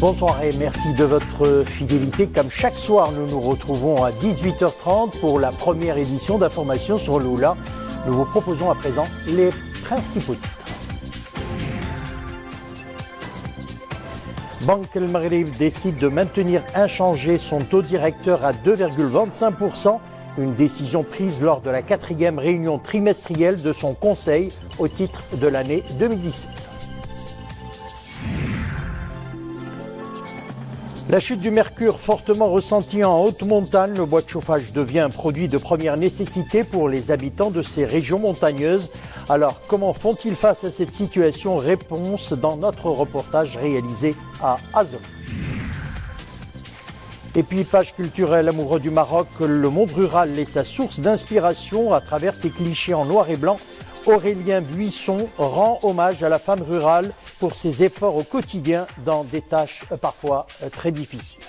Bonsoir et merci de votre fidélité. Comme chaque soir, nous nous retrouvons à 18h30 pour la première édition d'Information sur l'Oula. Nous vous proposons à présent les principaux titres. Banque El Maghrib décide de maintenir inchangé son taux directeur à 2,25%, une décision prise lors de la 4e réunion trimestrielle de son conseil au titre de l'année 2017. La chute du mercure fortement ressentie en haute montagne, le bois de chauffage devient un produit de première nécessité pour les habitants de ces régions montagneuses. Alors, comment font-ils face à cette situation? Réponse dans notre reportage réalisé à Azov. Et puis, page culturelle, amoureux du Maroc, le monde rural est sa source d'inspiration à travers ses clichés en noir et blanc. Aurélien Buisson rend hommage à la femme rurale pour ses efforts au quotidien dans des tâches parfois très difficiles.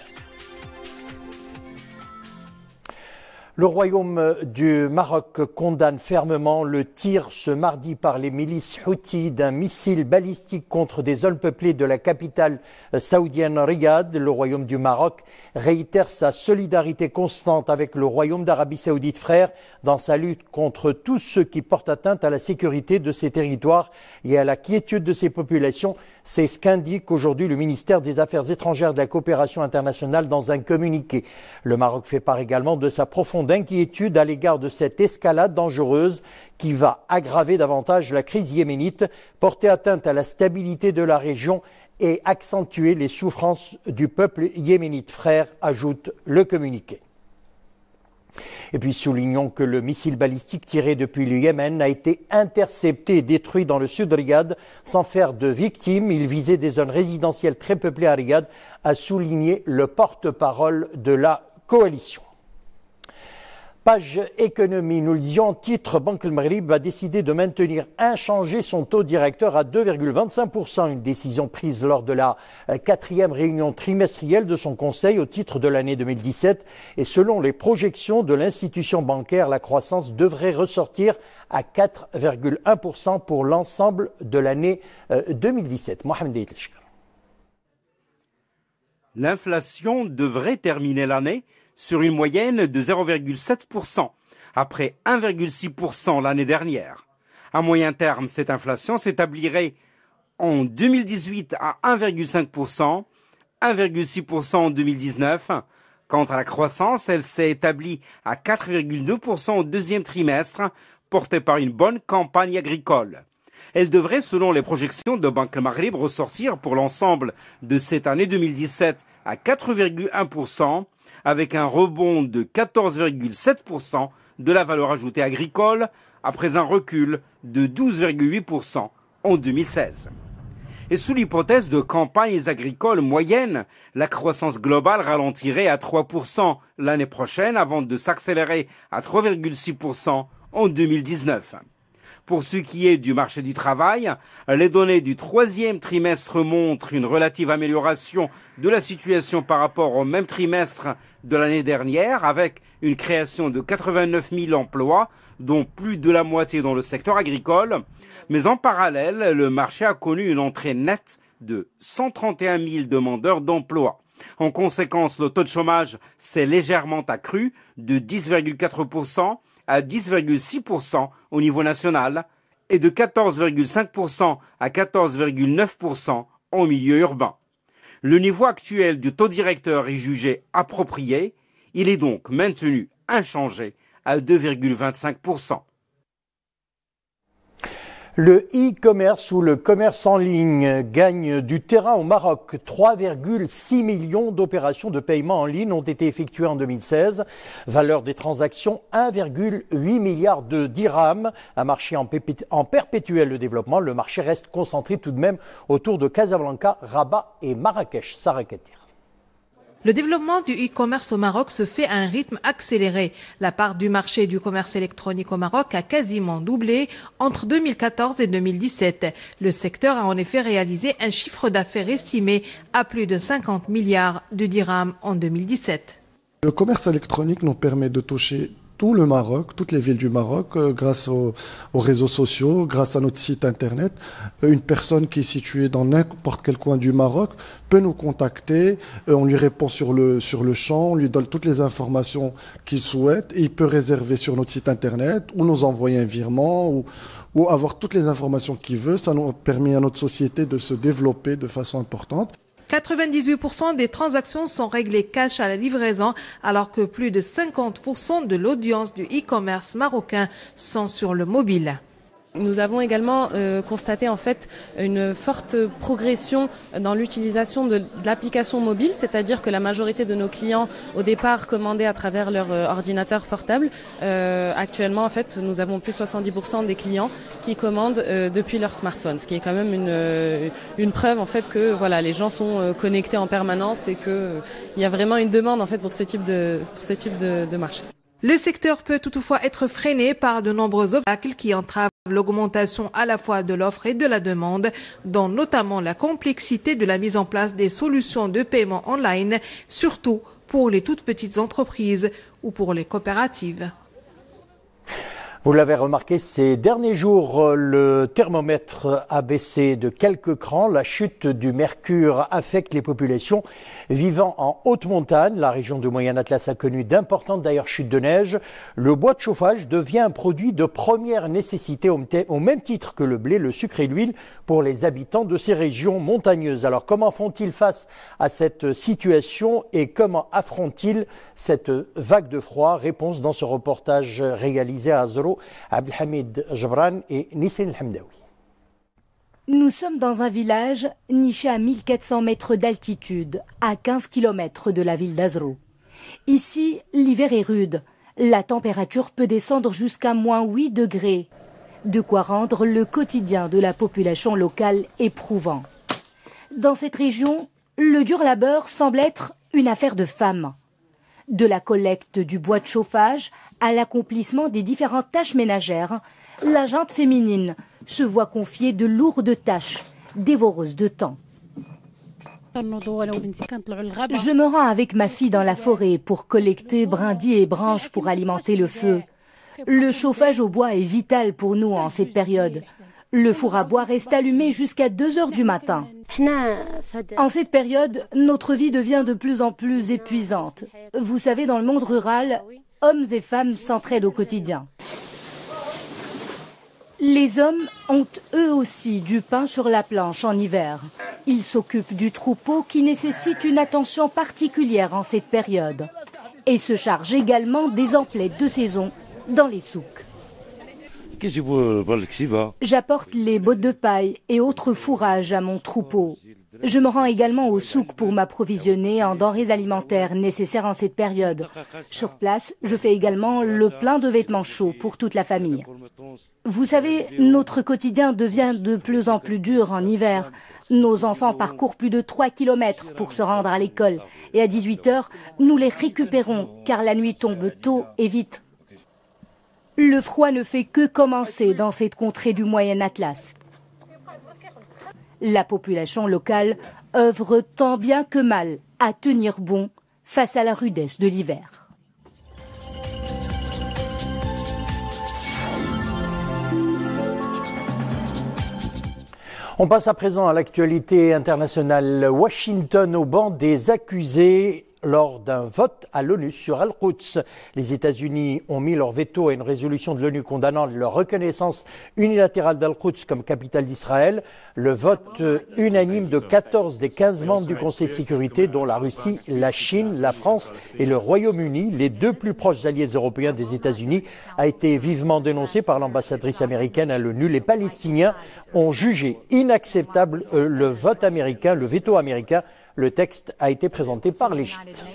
Le royaume du Maroc condamne fermement le tir ce mardi par les milices Houthis d'un missile balistique contre des zones peuplées de la capitale saoudienne Riyad. Le royaume du Maroc réitère sa solidarité constante avec le royaume d'Arabie Saoudite frère dans sa lutte contre tous ceux qui portent atteinte à la sécurité de ses territoires et à la quiétude de ses populations. C'est ce qu'indique aujourd'hui le ministère des Affaires étrangères et de la coopération internationale dans un communiqué. Le Maroc fait part également de sa profonde inquiétude à l'égard de cette escalade dangereuse qui va aggraver davantage la crise yéménite, porter atteinte à la stabilité de la région et accentuer les souffrances du peuple yéménite frère, ajoute le communiqué. Et puis soulignons que le missile balistique tiré depuis le Yémen a été intercepté et détruit dans le sud de Riyad sans faire de victimes. Il visait des zones résidentielles très peuplées à Riyad, a souligné le porte-parole de la coalition. Page économie, nous le disions en titre, Banque El Maghrib a décidé de maintenir inchangé son taux directeur à 2,25%, une décision prise lors de la 4e réunion trimestrielle de son conseil au titre de l'année 2017. Et selon les projections de l'institution bancaire, la croissance devrait ressortir à 4,1% pour l'ensemble de l'année 2017. Mohamed Deitlich. L'inflation devrait terminer l'année sur une moyenne de 0,7%, après 1,6% l'année dernière. À moyen terme, cette inflation s'établirait en 2018 à 1,5%, 1,6% en 2019. Quant à la croissance, elle s'est établie à 4,2% au deuxième trimestre, portée par une bonne campagne agricole. Elle devrait, selon les projections de Banque El Maghrib, ressortir pour l'ensemble de cette année 2017 à 4,1%, avec un rebond de 14,7% de la valeur ajoutée agricole, après un recul de 12,8% en 2016. Et sous l'hypothèse de campagnes agricoles moyennes, la croissance globale ralentirait à 3% l'année prochaine avant de s'accélérer à 3,6% en 2019. Pour ce qui est du marché du travail, les données du 3e trimestre montrent une relative amélioration de la situation par rapport au même trimestre de l'année dernière, avec une création de 89 000 emplois, dont plus de la moitié dans le secteur agricole. Mais en parallèle, le marché a connu une entrée nette de 131 000 demandeurs d'emploi. En conséquence, le taux de chômage s'est légèrement accru de 10,4% à 10,6% au niveau national et de 14,5% à 14,9% en milieu urbain. Le niveau actuel du taux directeur est jugé approprié, il est donc maintenu inchangé à 2,25%. Le e-commerce ou le commerce en ligne gagne du terrain au Maroc. 3,6 millions d'opérations de paiement en ligne ont été effectuées en 2016. Valeur des transactions, 1,8 milliard de dirhams. Un marché en perpétuel développement. Le marché reste concentré tout de même autour de Casablanca, Rabat et Marrakech. Sarah Katir. Le développement du e-commerce au Maroc se fait à un rythme accéléré. La part du marché du commerce électronique au Maroc a quasiment doublé entre 2014 et 2017. Le secteur a en effet réalisé un chiffre d'affaires estimé à plus de 50 milliards de dirhams en 2017. Le commerce électronique nous permet de toucher tout le Maroc, toutes les villes du Maroc, grâce aux réseaux sociaux, grâce à notre site internet. Une personne qui est située dans n'importe quel coin du Maroc peut nous contacter, on lui répond sur le champ, on lui donne toutes les informations qu'il souhaite, et il peut réserver sur notre site internet ou nous envoyer un virement ou avoir toutes les informations qu'il veut. Ça nous permet à notre société de se développer de façon importante. 98% des transactions sont réglées cash à la livraison, alors que plus de 50% de l'audience du e-commerce marocain sont sur le mobile. Nous avons également constaté en fait une forte progression dans l'utilisation de l'application mobile, c'est-à-dire que la majorité de nos clients au départ commandaient à travers leur ordinateur portable. Actuellement en fait nous avons plus de 70% des clients qui commandent depuis leur smartphone, ce qui est quand même une preuve en fait que voilà, les gens sont connectés en permanence et que il y a vraiment une demande en fait pour ce type de marché. Le secteur peut toutefois être freiné par de nombreux obstacles qui entravent l'augmentation à la fois de l'offre et de la demande, dont notamment la complexité de la mise en place des solutions de paiement online, surtout pour les toutes petites entreprises ou pour les coopératives. Vous l'avez remarqué, ces derniers jours, le thermomètre a baissé de quelques crans. La chute du mercure affecte les populations vivant en haute montagne. La région du Moyen Atlas a connu d'importantes d'ailleurs chutes de neige. Le bois de chauffage devient un produit de première nécessité au même titre que le blé, le sucre et l'huile pour les habitants de ces régions montagneuses. Alors comment font-ils face à cette situation et comment affrontent-ils cette vague de froid? Réponse dans ce reportage réalisé à Azro. Abdelhamid Jabran et Nisrine Hamdaoui. Nous sommes dans un village niché à 1400 mètres d'altitude, à 15 km de la ville d'Azro. Ici, l'hiver est rude. La température peut descendre jusqu'à -8 degrés. De quoi rendre le quotidien de la population locale éprouvant. Dans cette région, le dur labeur semble être une affaire de femmes. De la collecte du bois de chauffage à l'accomplissement des différentes tâches ménagères, la junte féminine se voit confier de lourdes tâches, dévoreuses de temps. Je me rends avec ma fille dans la forêt pour collecter brindilles et branches pour alimenter le feu. Le chauffage au bois est vital pour nous en cette période. Le four à bois reste allumé jusqu'à 2 heures du matin. En cette période, notre vie devient de plus en plus épuisante. Vous savez, dans le monde rural, hommes et femmes s'entraident au quotidien. Les hommes ont eux aussi du pain sur la planche en hiver. Ils s'occupent du troupeau qui nécessite une attention particulière en cette période et se chargent également des emplettes de saison dans les souks. J'apporte les bottes de paille et autres fourrages à mon troupeau. Je me rends également au souk pour m'approvisionner en denrées alimentaires nécessaires en cette période. Sur place, je fais également le plein de vêtements chauds pour toute la famille. Vous savez, notre quotidien devient de plus en plus dur en hiver. Nos enfants parcourent plus de 3 km pour se rendre à l'école. Et à 18 heures, nous les récupérons car la nuit tombe tôt et vite. Le froid ne fait que commencer dans cette contrée du Moyen Atlas. La population locale œuvre tant bien que mal à tenir bon face à la rudesse de l'hiver. On passe à présent à l'actualité internationale. Washington au banc des accusés lors d'un vote à l'ONU sur Al-Quds. Les États-Unis ont mis leur veto à une résolution de l'ONU condamnant leur reconnaissance unilatérale d'Al-Quds comme capitale d'Israël. Le vote unanime de 14 des 15 membres du Conseil de sécurité, dont la Russie, la Chine, la France et le Royaume-Uni, les deux plus proches alliés européens des États-Unis, a été vivement dénoncé par l'ambassadrice américaine à l'ONU. Les Palestiniens ont jugé inacceptable le vote américain, le veto américain. Le texte a été présenté par l'Égypte.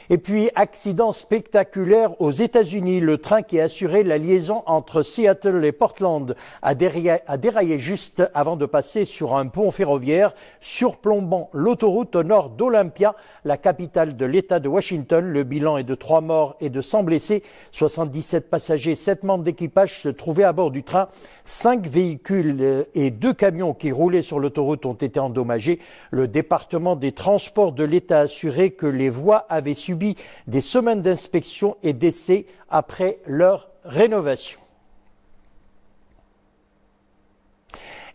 Et puis, accident spectaculaire aux États-Unis. Le train qui assurait la liaison entre Seattle et Portland a déraillé juste avant de passer sur un pont ferroviaire, surplombant l'autoroute au nord d'Olympia, la capitale de l'État de Washington. Le bilan est de 3 morts et de 100 blessés. 77 passagers, 7 membres d'équipage se trouvaient à bord du train. 5 véhicules et 2 camions qui roulaient sur l'autoroute ont été endommagés. Le département des transports de l'État a assuré que les voies avaient subi des semaines d'inspection et d'essais après leur rénovation.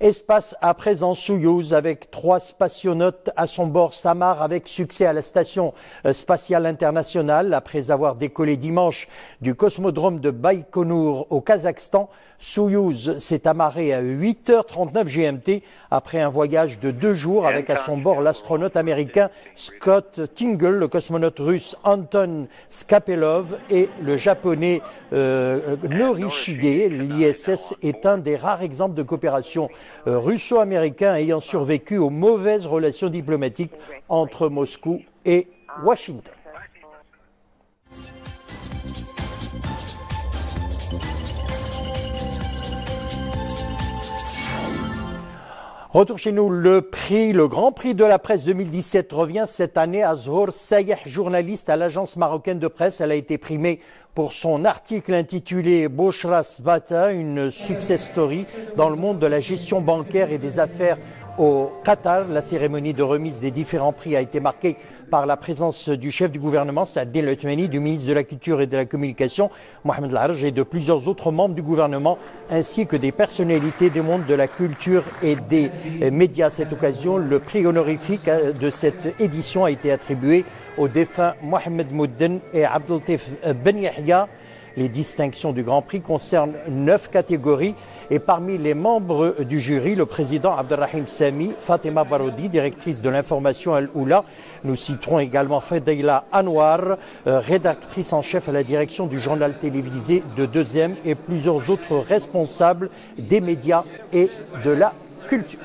Espace à présent Soyouz avec 3 spationautes à son bord. Samar avec succès à la station spatiale internationale. Après avoir décollé dimanche du cosmodrome de Baïkonour au Kazakhstan, Soyouz s'est amarré à 8h39 GMT après un voyage de 2 jours avec à son bord l'astronaute américain Scott Tingle, le cosmonaute russe Anton Skapelov et le japonais Norishige. L'ISS est un des rares exemples de coopération russo-américain ayant survécu aux mauvaises relations diplomatiques entre Moscou et Washington. Retour chez nous, le Grand Prix de la presse 2017 revient cette année à Zhour Sayeh, journaliste à l'agence marocaine de presse. Elle a été primée pour son article intitulé Boshra Svata, une success story dans le monde de la gestion bancaire et des affaires au Qatar. La cérémonie de remise des différents prix a été marquée par la présence du chef du gouvernement, Saad El Othmani, du ministre de la Culture et de la Communication, Mohamed El-Arj, et de plusieurs autres membres du gouvernement, ainsi que des personnalités des mondes de la culture et des médias. À cette occasion, le prix honorifique de cette édition a été attribué aux défunts Mohamed Moudden et Abdeltif Ben Yahya. Les distinctions du Grand Prix concernent 9 catégories et parmi les membres du jury, le président Abdelrahim Sami, Fatima Baroudi, directrice de l'information Al-Oula. Nous citerons également Fedayla Anwar, rédactrice en chef à la direction du journal télévisé de 2e et plusieurs autres responsables des médias et de la culture.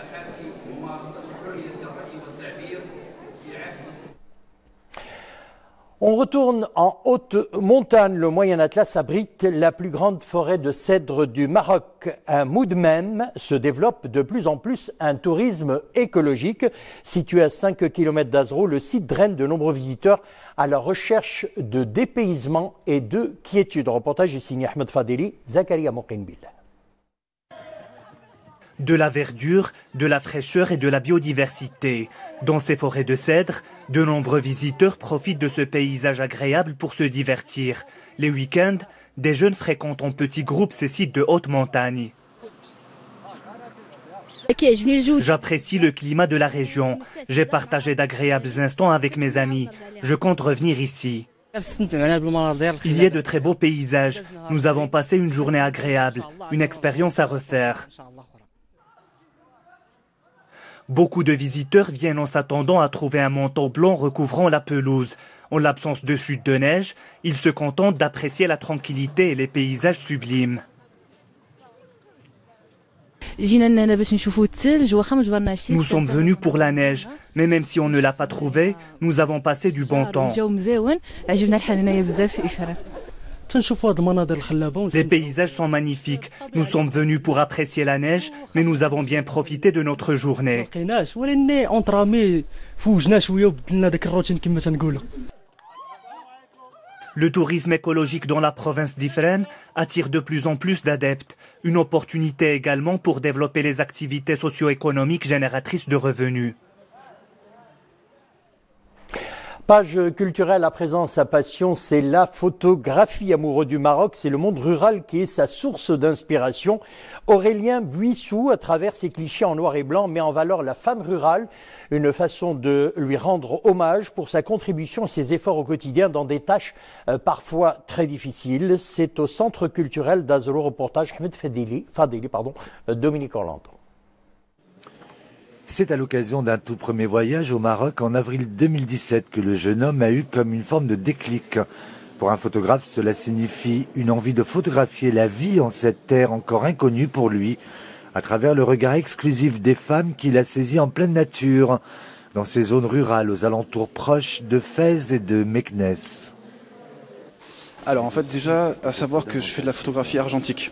On retourne en haute montagne. Le Moyen Atlas abrite la plus grande forêt de cèdres du Maroc. À Moudmem se développe de plus en plus un tourisme écologique. Situé à 5 km d'Azrou, le site draine de nombreux visiteurs à la recherche de dépaysement et de quiétude. Reportage est signé Ahmed Fadeli, Zakaria Mokinbil. De la verdure, de la fraîcheur et de la biodiversité. Dans ces forêts de cèdres, de nombreux visiteurs profitent de ce paysage agréable pour se divertir. Les week-ends, des jeunes fréquentent en petits groupes ces sites de haute montagne. J'apprécie le climat de la région. J'ai partagé d'agréables instants avec mes amis. Je compte revenir ici. Il y a de très beaux paysages. Nous avons passé une journée agréable, une expérience à refaire. Beaucoup de visiteurs viennent en s'attendant à trouver un manteau blanc recouvrant la pelouse. En l'absence de chute de neige, ils se contentent d'apprécier la tranquillité et les paysages sublimes. Nous sommes venus pour la neige, mais même si on ne l'a pas trouvée, nous avons passé du bon temps. Les paysages sont magnifiques. Nous sommes venus pour apprécier la neige, mais nous avons bien profité de notre journée. Le tourisme écologique dans la province d'Ifrane attire de plus en plus d'adeptes. Une opportunité également pour développer les activités socio-économiques génératrices de revenus. Page culturelle à présent, sa passion, c'est la photographie. Amoureux du Maroc, c'est le monde rural qui est sa source d'inspiration. Aurélien Buissou, à travers ses clichés en noir et blanc, met en valeur la femme rurale, une façon de lui rendre hommage pour sa contribution et ses efforts au quotidien dans des tâches parfois très difficiles. C'est au centre culturel d'Azrou, reportage Ahmed Fadeli, Dominique Orlando. C'est à l'occasion d'un tout premier voyage au Maroc en avril 2017 que le jeune homme a eu comme une forme de déclic. Pour un photographe, cela signifie une envie de photographier la vie en cette terre encore inconnue pour lui, à travers le regard exclusif des femmes qu'il a saisies en pleine nature, dans ces zones rurales aux alentours proches de Fès et de Meknes. Alors en fait déjà, à savoir que je fais de la photographie argentique.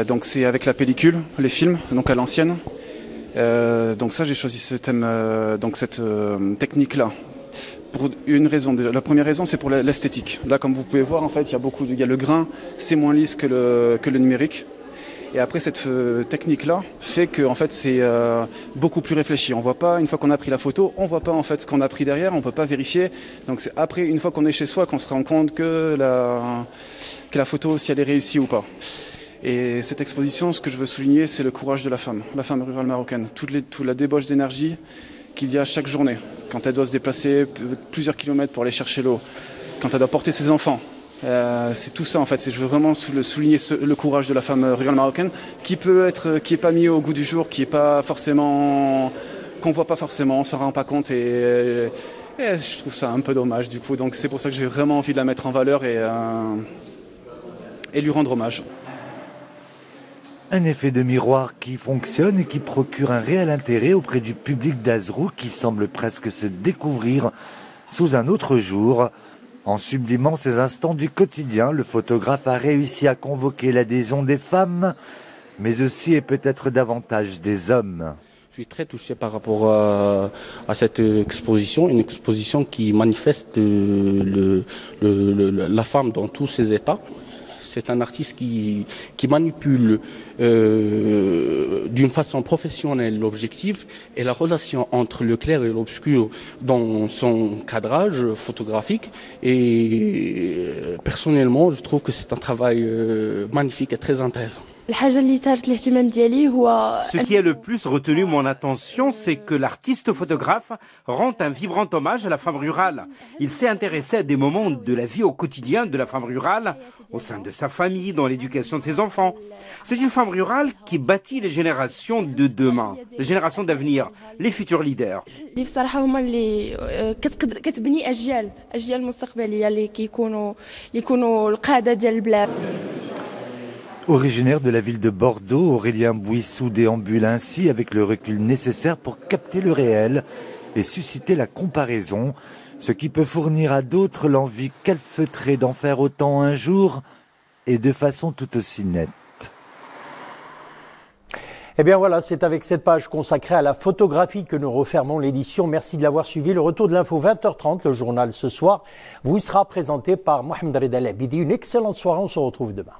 Donc c'est avec la pellicule, les films, donc à l'ancienne. Donc ça, j'ai choisi ce thème, cette technique-là, pour une raison. La première raison, c'est pour l'esthétique. Là, comme vous pouvez voir, en fait, il y a le grain, c'est moins lisse que le numérique. Et après, cette technique-là fait que en fait, c'est beaucoup plus réfléchi. On voit pas, une fois qu'on a pris la photo, on voit pas en fait ce qu'on a pris derrière, on peut pas vérifier. Donc c'est après, une fois qu'on est chez soi, qu'on se rend compte que la photo, si elle est réussie ou pas. Et cette exposition, ce que je veux souligner, c'est le courage de la femme rurale marocaine. Toute la débauche d'énergie qu'il y a chaque journée. Quand elle doit se déplacer plusieurs kilomètres pour aller chercher l'eau, quand elle doit porter ses enfants. C'est tout ça en fait. Je veux vraiment souligner le courage de la femme rurale marocaine qui est pas mis au goût du jour, qui est pas forcément, qu'on voit pas forcément, on s'en rend pas compte et je trouve ça un peu dommage du coup. Donc c'est pour ça que j'ai vraiment envie de la mettre en valeur et lui rendre hommage. Un effet de miroir qui fonctionne et qui procure un réel intérêt auprès du public d'Azrou qui semble presque se découvrir sous un autre jour. En sublimant ces instants du quotidien, le photographe a réussi à convoquer l'adhésion des femmes, mais aussi et peut-être davantage des hommes. Je suis très touché par rapport à cette exposition, une exposition qui manifeste la femme dans tous ses états. C'est un artiste qui manipule d'une façon professionnelle l'objectif et la relation entre le clair et l'obscur dans son cadrage photographique. Et personnellement, je trouve que c'est un travail magnifique et très intéressant. Ce qui a le plus retenu mon attention, c'est que l'artiste photographe rend un vibrant hommage à la femme rurale. Il s'est intéressé à des moments de la vie au quotidien de la femme rurale, au sein de sa famille, dans l'éducation de ses enfants. C'est une femme rurale qui bâtit les générations de demain, les générations d'avenir, les futurs leaders. Originaire de la ville de Bordeaux, Aurélien Bouissou déambule ainsi avec le recul nécessaire pour capter le réel et susciter la comparaison, ce qui peut fournir à d'autres l'envie calfeutrée d'en faire autant un jour et de façon tout aussi nette. Eh bien voilà, c'est avec cette page consacrée à la photographie que nous refermons l'édition. Merci de l'avoir suivi. Le retour de l'info 20h30, le journal ce soir, vous sera présenté par Mohamed Reda Labidi. Une excellente soirée, on se retrouve demain.